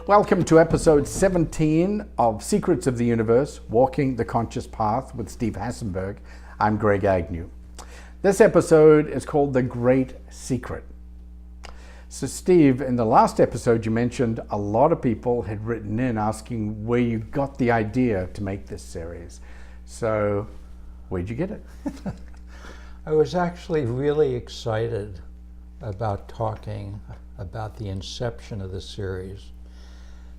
Welcome to episode 17 of Secrets of the Universe, Walking the Conscious Path with Steve Hasenberg. I'm Greg Agnew. This episode is called The Great Secret. So Steve, in the last episode you mentioned a lot of people had written in asking where you got the idea to make this series. So where'd you get it? I was actually really excited about talking about the inception of the series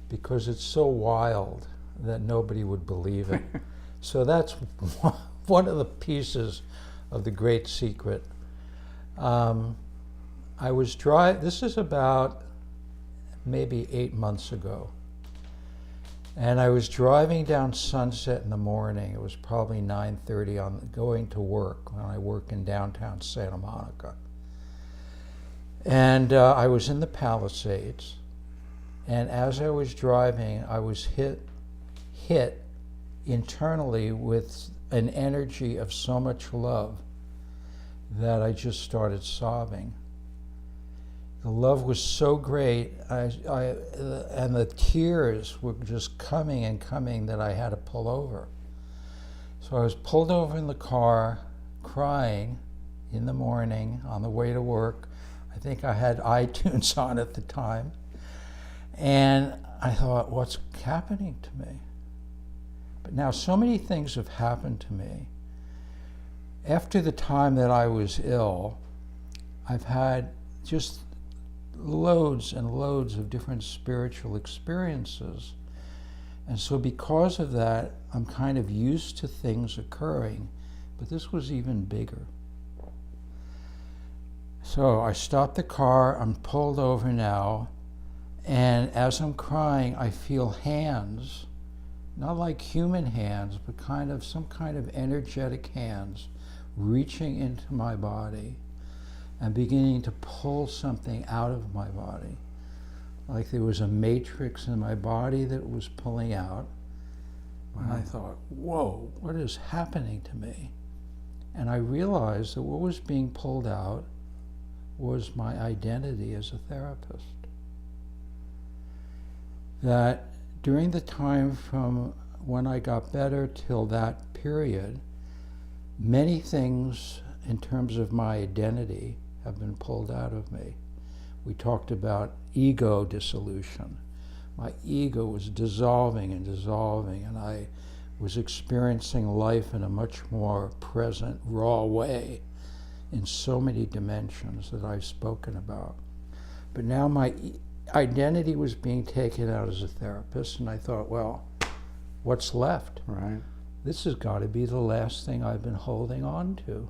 because it's so wild that nobody would believe it. So that's one of the pieces of The Great Secret. This is about maybe 8 months ago. And I was driving down Sunset in the morning. It was probably 9:30 going to work when I work in downtown Santa Monica. And I was in the Palisades. And as I was driving, I was hit internally with an energy of so much love that I just started sobbing. The love was so great, and the tears were just coming and coming that I had to pull over. So I was pulled over in the car, crying in the morning on the way to work. I think I had iTunes on at the time. And I thought, what's happening to me? But now so many things have happened to me. After the time that I was ill, I've had just loads and loads of different spiritual experiences. And so because of that, I'm kind of used to things occurring, but this was even bigger. So I stopped the car, I'm pulled over now, and as I'm crying, I feel hands, not like human hands, but some kind of energetic hands reaching into my body and beginning to pull something out of my body. Like there was a matrix in my body that was pulling out. And I thought, whoa, what is happening to me? And I realized that what was being pulled out was my identity as a therapist. That during the time from when I got better till that period, many things in terms of my identity have been pulled out of me. We talked about ego dissolution. My ego was dissolving and dissolving, and I was experiencing life in a much more present, raw way in so many dimensions that I've spoken about. But now my identity was being taken out as a therapist, and I thought, well, what's left? Right. This has got to be the last thing I've been holding on to.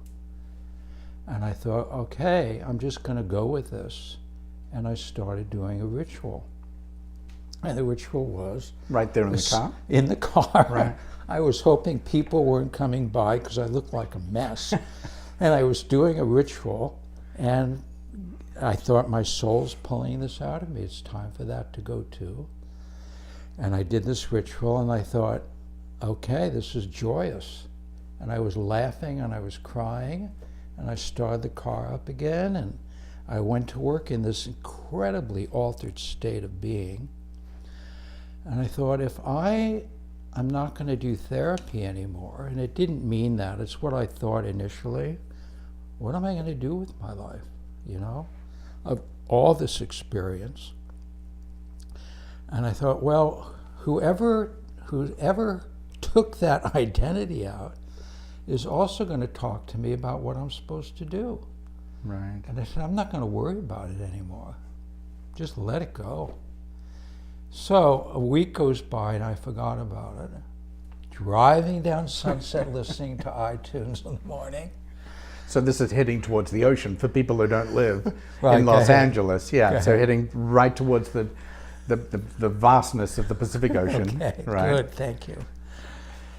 And I thought, okay, I'm just going to go with this. And I started doing a ritual. And the ritual was... Right there in the car? In the car. Right. I was hoping people weren't coming by because I looked like a mess. And I was doing a ritual, and I thought, my soul's pulling this out of me. It's time for that to go too. And I did this ritual, and I thought, okay, this is joyous. And I was laughing, and I was crying, and I started the car up again, and I went to work in this incredibly altered state of being. And I thought, if I'm not going to do therapy anymore, and it didn't mean that, it's what I thought initially, what am I going to do with my life, of all this experience? And I thought, well, whoever took that identity out is also going to talk to me about what I'm supposed to do. Right. And I said, I'm not going to worry about it anymore. Just let it go. So a week goes by and I forgot about it. Driving down Sunset listening to iTunes in the morning. So this is heading towards the ocean for people who don't live Right, in Los go ahead. Angeles. Yeah, so heading right towards the vastness of the Pacific Ocean. Okay, right. Good, thank you.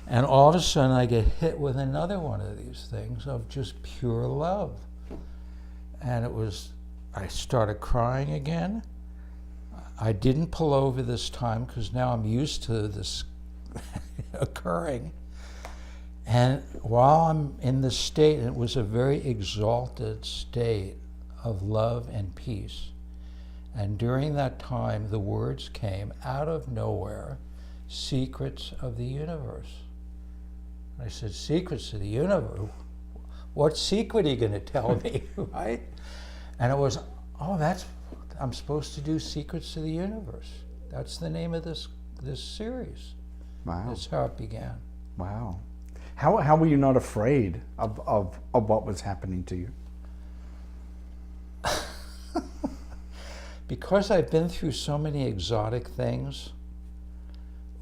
And all of a sudden I get hit with another one of these things of just pure love. And I started crying again. I didn't pull over this time because now I'm used to this occurring. And while I'm in this state, it was a very exalted state of love and peace. And during that time, the words came out of nowhere, secrets of the universe. And I said, secrets of the universe? What secret are you going to tell me, right? And it was, I'm supposed to do Secrets of the Universe. That's the name of this series. Wow. That's how it began. Wow. How were you not afraid of what was happening to you? Because I've been through so many exotic things,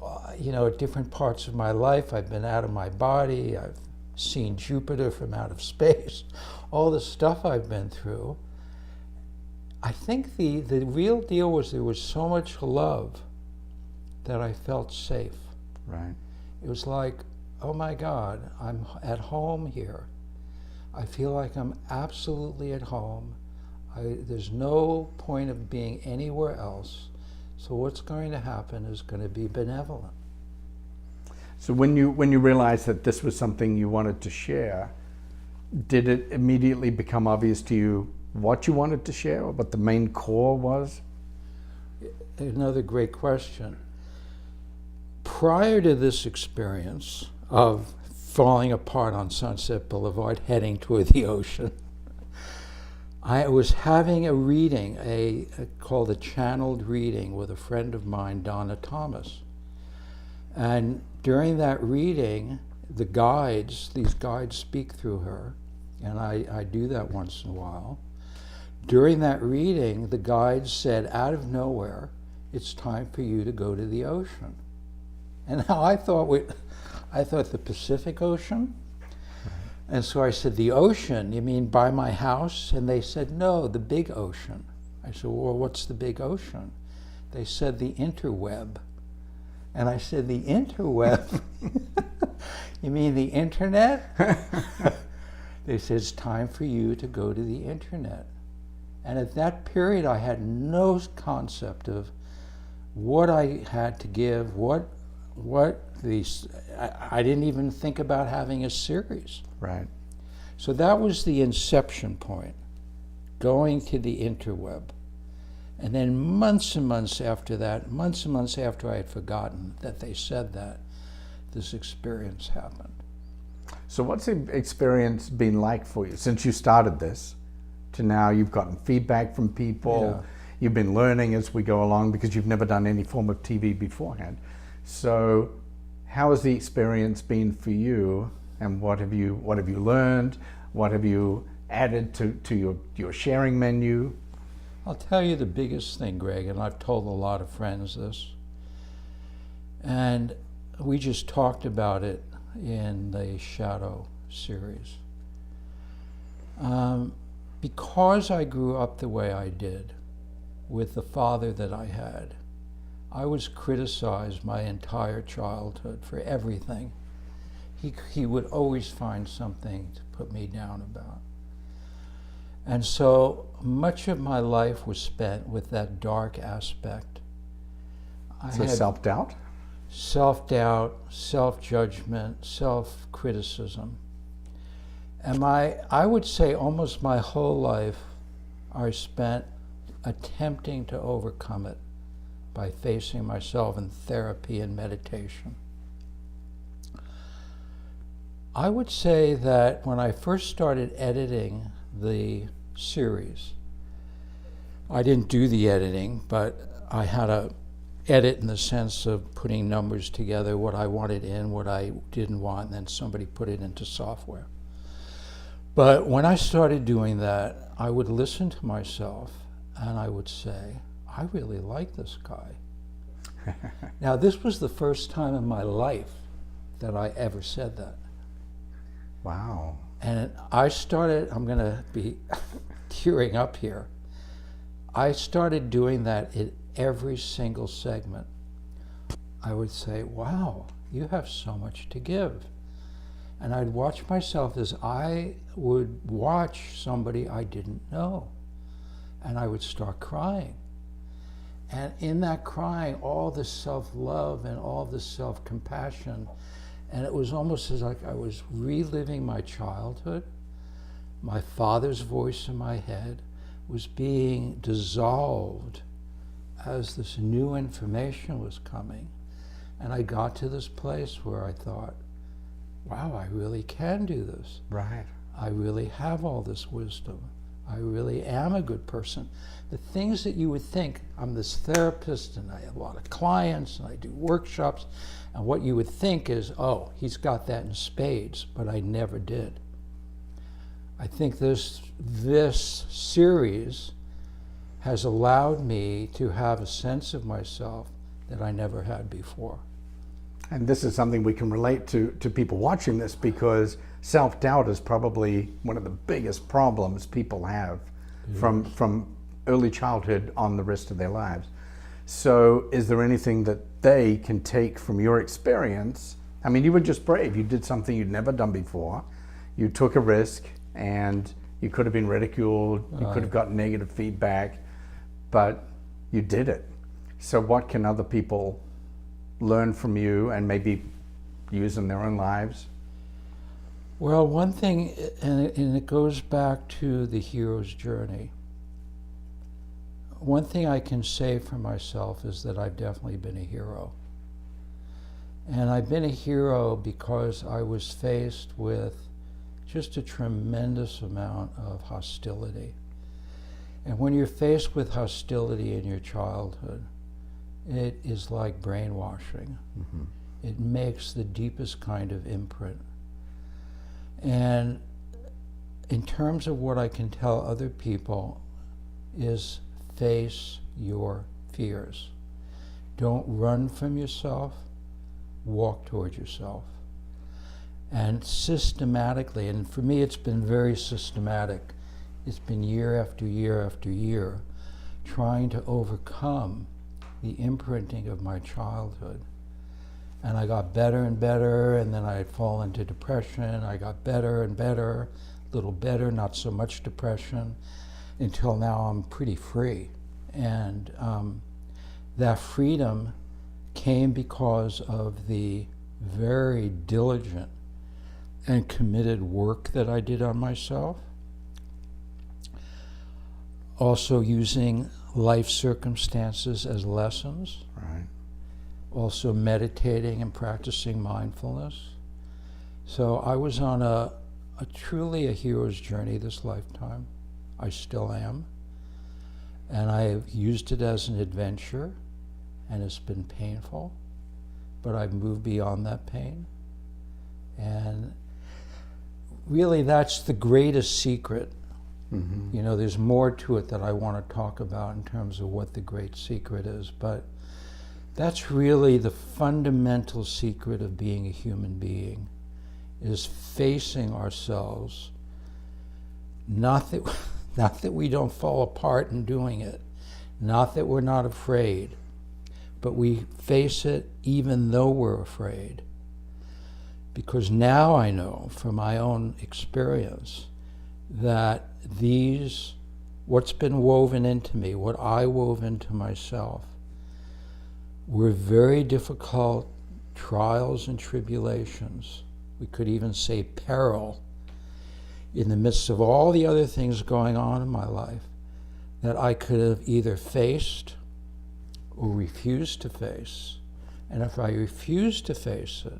at different parts of my life. I've been out of my body. I've seen Jupiter from out of space. All the stuff I've been through. I think the real deal was there was so much love that I felt safe. Right. It was like, oh my God, I'm at home here. I feel like I'm absolutely at home. There's no point of being anywhere else. So what's going to happen is going to be benevolent. So when you realized that this was something you wanted to share, did it immediately become obvious to you what you wanted to share, or what the main core was? Another great question. Prior to this experience of falling apart on Sunset Boulevard, heading toward the ocean, I was having a reading, called a channeled reading with a friend of mine, Donna Thomas. And during that reading, these guides speak through her, and I do that once in a while. During that reading, the guides said, out of nowhere, it's time for you to go to the ocean. And now I thought the Pacific Ocean? And so I said, the ocean, you mean by my house? And they said, no, the big ocean. I said, well, what's the big ocean? They said, the interweb. And I said, the interweb? You mean the internet? They said, it's time for you to go to the internet. And at that period, I had no concept of what I had to give, I didn't even think about having a series. Right. So that was the inception point, going to the interweb. And then months and months after that, months and months after I had forgotten that they said that, this experience happened. So what's the experience been like for you since you started this to now? You've gotten feedback from people. Yeah. You've been learning as we go along because you've never done any form of TV beforehand. So how has the experience been for you, and what have you learned? What have you added to your sharing menu? I'll tell you the biggest thing, Greg, and I've told a lot of friends this, and we just talked about it in the Shadow series. Because I grew up the way I did, with the father that I had, I was criticized my entire childhood for everything. He would always find something to put me down about. And so much of my life was spent with that dark aspect. So self-doubt? Self-doubt, self-judgment, self-criticism. And I would say almost my whole life I spent attempting to overcome it by facing myself in therapy and meditation. I would say that when I first started editing the series, I didn't do the editing, but I had to edit in the sense of putting numbers together, what I wanted in, what I didn't want, and then somebody put it into software. But when I started doing that, I would listen to myself and I would say, I really like this guy. Now, this was the first time in my life that I ever said that. Wow. And I started, I'm going to be tearing up here. I started doing that in every single segment. I would say, wow, you have so much to give. And I'd watch myself as I would watch somebody I didn't know. And I would start crying. And in that crying, all this self-love and all this self-compassion, and it was almost as like I was reliving my childhood, my father's voice in my head, was being dissolved as this new information was coming. And I got to this place where I thought, wow, I really can do this. Right. I really have all this wisdom. I really am a good person. The things that you would think, I'm this therapist and I have a lot of clients and I do workshops, and what you would think is, oh, he's got that in spades, but I never did. I think this series has allowed me to have a sense of myself that I never had before. And this is something we can relate to people watching this, because self-doubt is probably one of the biggest problems people have from early childhood on the rest of their lives. So is there anything that they can take from your experience? I mean, you were just brave. You did something you'd never done before. You took a risk, and you could have been ridiculed. You could have gotten negative feedback, but you did it. So what can other people learn from you and maybe use in their own lives? Well, one thing, and it goes back to the hero's journey. One thing I can say for myself is that I've definitely been a hero. And I've been a hero because I was faced with just a tremendous amount of hostility. And when you're faced with hostility in your childhood, it is like brainwashing. Mm-hmm. It makes the deepest kind of imprint. And in terms of what I can tell other people is face your fears. Don't run from yourself, walk toward yourself. And systematically, and for me it's been very systematic, it's been year after year after year, trying to overcome the imprinting of my childhood. And I got better and better, and then I'd fall into depression. I got better and better, a little better, not so much depression, until now I'm pretty free. And that freedom came because of the very diligent and committed work that I did on myself. Also using life circumstances as lessons. Right. Also meditating and practicing mindfulness. So I was on a truly a hero's journey this lifetime. I still am. And I've used it as an adventure, and it's been painful, but I've moved beyond that pain. And really that's the greatest secret. Mm-hmm. You know, there's more to it that I want to talk about in terms of what the great secret is, but that's really the fundamental secret of being a human being, is facing ourselves. Not that we don't fall apart in doing it, not that we're not afraid, but we face it even though we're afraid. Because now I know from my own experience that what's been woven into me, what I wove into myself, were very difficult trials and tribulations. We could even say peril in the midst of all the other things going on in my life that I could have either faced or refused to face. And if I refused to face it,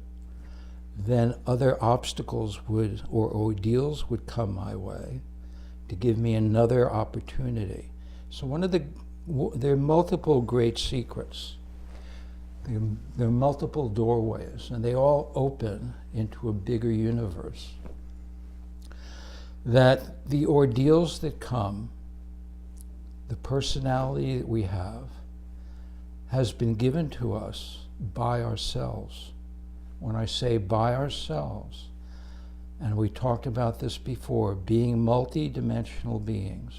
then other obstacles or ordeals would come my way to give me another opportunity. So there are multiple great secrets. There are multiple doorways, and they all open into a bigger universe. That the ordeals that come, the personality that we have, has been given to us by ourselves. When I say by ourselves, and we talked about this before, being multi-dimensional beings.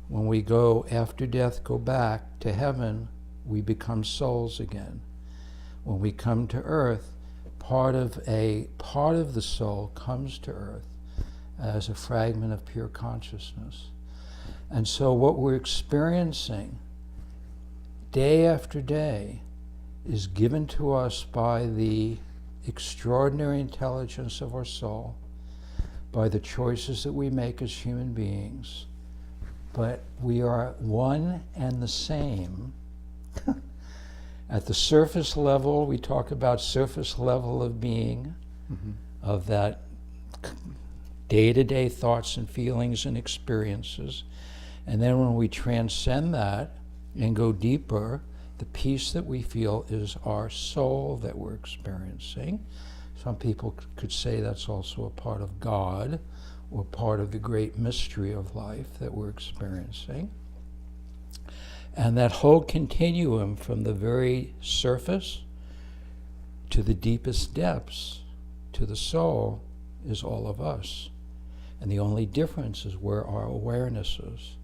When we go after death, go back to heaven, we become souls again. When we come to earth, part of the soul comes to earth as a fragment of pure consciousness. And so what we're experiencing day after day is given to us by the extraordinary intelligence of our soul, by the choices that we make as human beings, but we are one and the same. At the surface level, we talk about surface level of being, of that day-to-day thoughts and feelings and experiences. And then when we transcend that and go deeper, the peace that we feel is our soul that we're experiencing. Some people could say that's also a part of God, or part of the great mystery of life that we're experiencing. And that whole continuum from the very surface to the deepest depths, to the soul, is all of us. And the only difference is where our awareness is.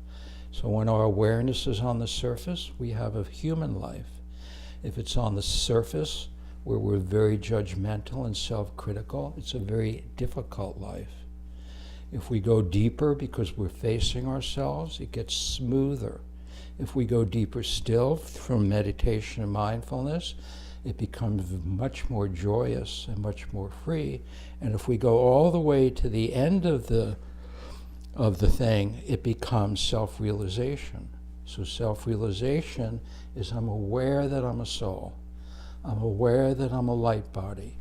So when our awareness is on the surface, we have a human life. If it's on the surface, where we're very judgmental and self-critical, it's a very difficult life. If we go deeper because we're facing ourselves, it gets smoother. If we go deeper still from meditation and mindfulness, it becomes much more joyous and much more free. And if we go all the way to the end of the thing, it becomes self-realization. So self-realization is I'm aware that I'm a soul. I'm aware that I'm a light body.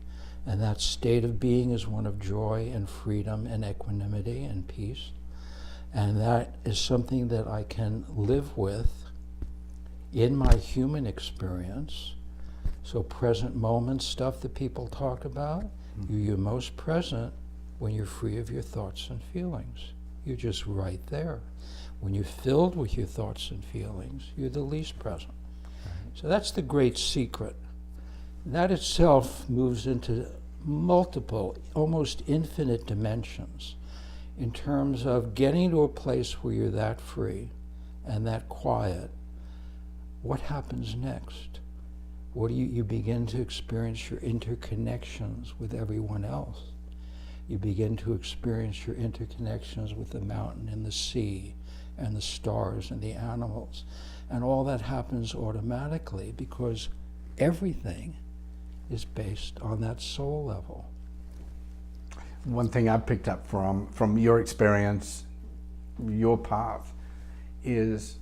And that state of being is one of joy and freedom and equanimity and peace. And that is something that I can live with in my human experience. So present moment stuff that people talk about, you're most present when you're free of your thoughts and feelings. You're just right there. When you're filled with your thoughts and feelings, you're the least present. So that's the great secret. That itself moves into multiple, almost infinite dimensions in terms of getting to a place where you're that free and that quiet. What happens next? What do you begin to experience your interconnections with everyone else. You begin to experience your interconnections with the mountain and the sea and the stars and the animals. And all that happens automatically because everything is based on that soul level. One thing I picked up from your experience, your path, is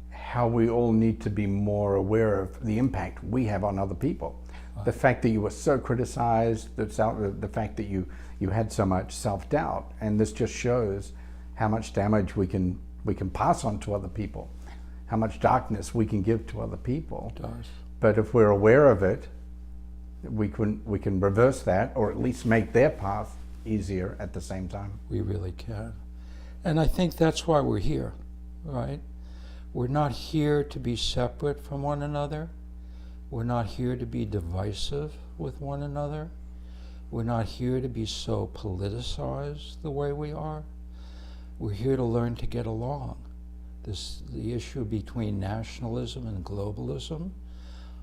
how we all need to be more aware of the impact we have on other people. Right. The fact that you were so criticized, the fact that you had so much self-doubt, and this just shows how much damage we can pass on to other people, how much darkness we can give to other people. It does. But if we're aware of it, we can reverse that, or at least make their path easier at the same time. We really can. And I think that's why we're here, right? We're not here to be separate from one another. We're not here to be divisive with one another. We're not here to be so politicized the way we are. We're here to learn to get along. The issue between nationalism and globalism,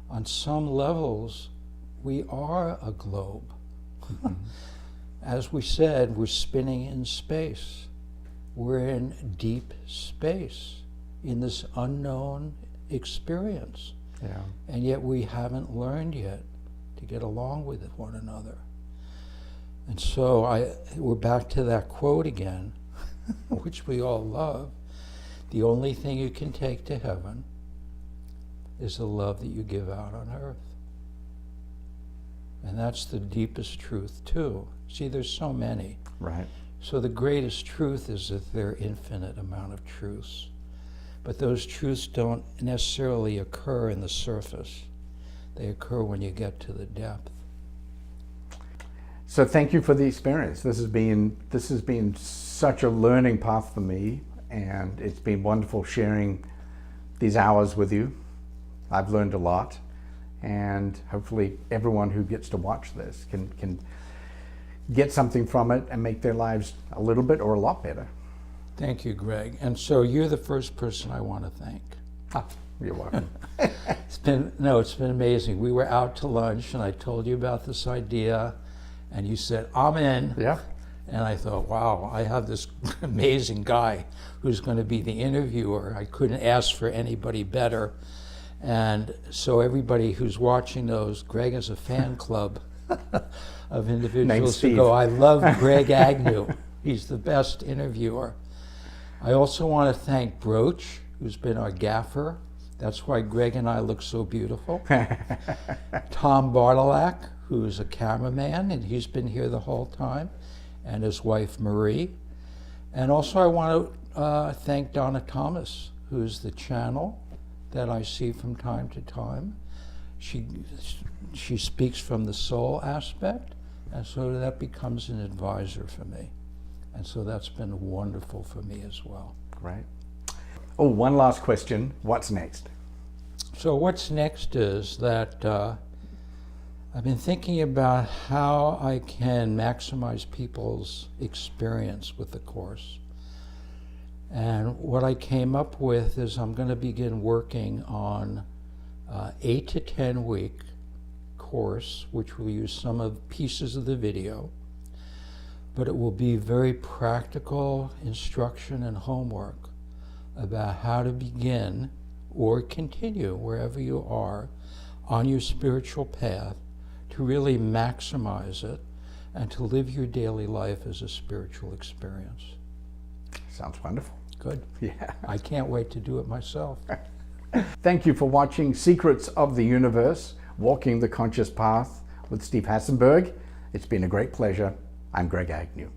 on some levels, we are a globe. Mm-hmm. As we said, we're spinning in space. We're in deep space, in this unknown experience. Yeah. And yet we haven't learned yet to get along with one another. And so we're back to that quote again, which we all love. The only thing you can take to heaven is the love that you give out on earth. And that's the deepest truth too. See, there's so many. Right. So the greatest truth is that there are infinite amount of truths. But those truths don't necessarily occur in the surface. They occur when you get to the depth. So thank you for the experience. This has been such a learning path for me, and it's been wonderful sharing these hours with you. I've learned a lot, and hopefully everyone who gets to watch this can get something from it and make their lives a little bit or a lot better. Thank you, Greg. And so you're the first person I want to thank. You're welcome. It's been amazing. We were out to lunch and I told you about this idea and you said, I'm in. Yeah. And I thought, wow, I have this amazing guy who's going to be the interviewer. I couldn't ask for anybody better. And so everybody who's watching knows Greg has a fan club of individuals who go, I love Greg Agnew. He's the best interviewer. I also want to thank Broach, who's been our gaffer. That's why Greg and I look so beautiful. Tom Bartolak, who's a cameraman, and he's been here the whole time, and his wife Marie. And also I want to thank Donna Thomas, who's the channel that I see from time to time. She speaks from the soul aspect, and so that becomes an advisor for me. And so that's been wonderful for me as well. Great. Oh, one last question. What's next? So what's next is that I've been thinking about how I can maximize people's experience with the course. And what I came up with is I'm going to begin working on 8 to 10 week course, which will use some of pieces of the video, but it will be very practical instruction and homework about how to begin or continue wherever you are on your spiritual path to really maximize it and to live your daily life as a spiritual experience. Sounds wonderful. Good. Yeah. I can't wait to do it myself. Thank you for watching Secrets of the Universe, Walking the Conscious Path with Steve Hasenberg. It's been a great pleasure. I'm Greg Agnew.